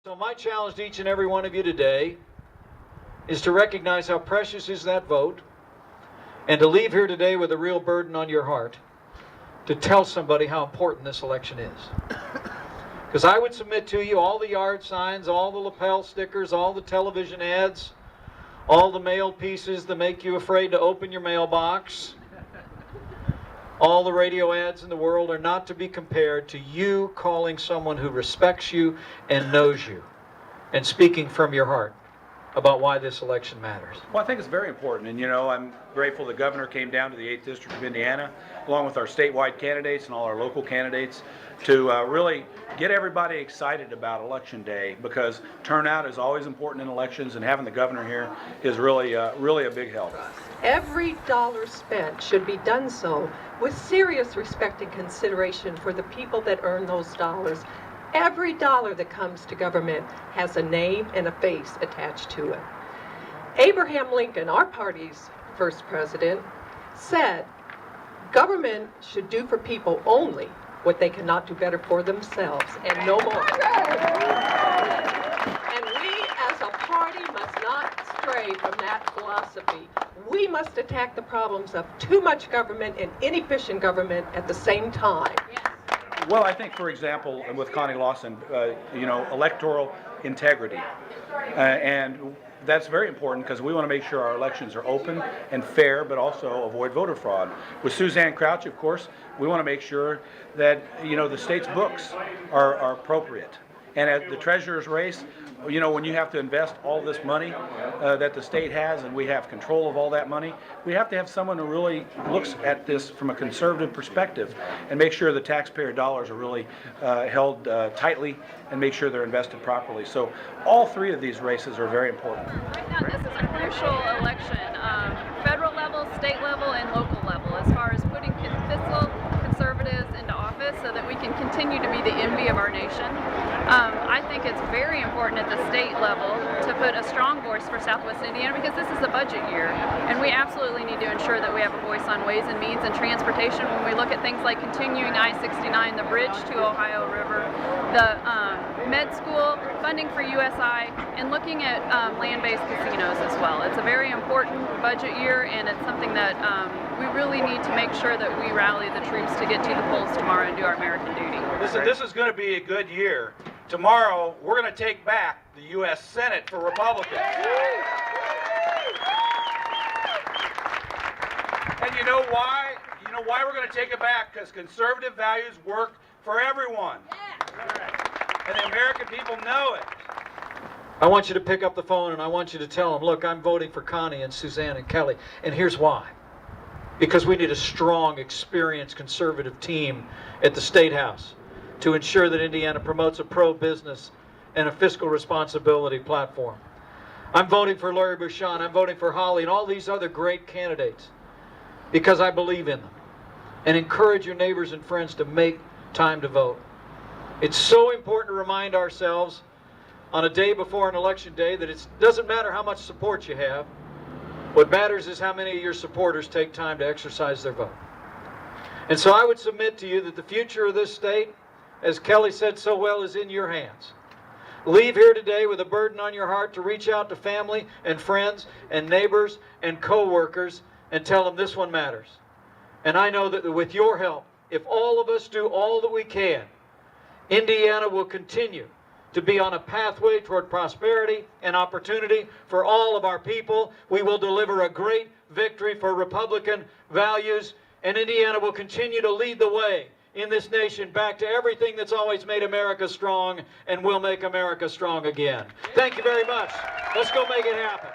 So my challenge to each and every one of you today is to recognize how precious is that vote and to leave here today with a real burden on your heart to tell somebody how important this election is. Because I would submit to you all the yard signs, all the lapel stickers, all the television ads, all the mail pieces that make you afraid to open your mailbox, all the radio ads in the world are not to be compared to you calling someone who respects you and knows you and speaking from your heart about why this election matters. Well, I think it's very important, and I'm grateful the governor came down to the 8th District of Indiana, along with our statewide candidates and all our local candidates, to really get everybody excited about Election Day, because turnout is always important in elections, and having the governor here is really a big help. Every dollar spent should be done so with serious respect and consideration for the people that earn those dollars. Every dollar that comes to government has a name and a face attached to it. Abraham Lincoln, our party's first president, said, "Government should do for people only what they cannot do better for themselves, and no more." And we as a party must not stray from that philosophy. We must attack the problems of too much government and inefficient government at the same time. Well, I think, for example, with Connie Lawson, electoral integrity. And that's very important because we want to make sure our elections are open and fair, but also avoid voter fraud. With Suzanne Crouch, of course, we want to make sure that, the state's books are appropriate. And at the treasurer's race, when you have to invest all this money that the state has, and we have control of all that money, we have to have someone who really looks at this from a conservative perspective and make sure the taxpayer dollars are really held tightly and make sure they're invested properly. So all three of these races are very important. Right now, this is a crucial election, federal level, state level, and local level, as far as putting fiscal conservatives into office so that we can continue to be the envy of our nation. I think it's very important at the state level to put a strong voice for Southwest Indiana, because this is a budget year, and we absolutely need to ensure that we have a voice on ways and means and transportation when we look at things like continuing I-69, the bridge to Ohio River, the med school, funding for USI, and looking at land-based casinos as well. It's a very important budget year, and it's something that we really need to make sure that we rally the troops to get to the polls tomorrow and do our American duty. Listen, this is going to be a good year. Tomorrow, we're going to take back the U.S. Senate for Republicans. And you know why? You know why we're going to take it back? Because conservative values work for everyone. And the American people know it. I want you to pick up the phone and I want you to tell them, look, I'm voting for Connie and Suzanne and Kelly, and here's why. Because we need a strong, experienced conservative team at the State House to ensure that Indiana promotes a pro-business and a fiscal responsibility platform. I'm voting for Larry Bouchon, I'm voting for Holly and all these other great candidates because I believe in them. And encourage your neighbors and friends to make time to vote. It's so important to remind ourselves on a day before an election day that it doesn't matter how much support you have. What matters is how many of your supporters take time to exercise their vote. And so I would submit to you that the future of this state, as Kelly said so well, is in your hands. Leave here today with a burden on your heart to reach out to family and friends and neighbors and co-workers and tell them this one matters. And I know that with your help, if all of us do all that we can, Indiana will continue to be on a pathway toward prosperity and opportunity for all of our people. We will deliver a great victory for Republican values, and Indiana will continue to lead the way in this nation back to everything that's always made America strong and will make America strong again. Thank you very much. Let's go make it happen.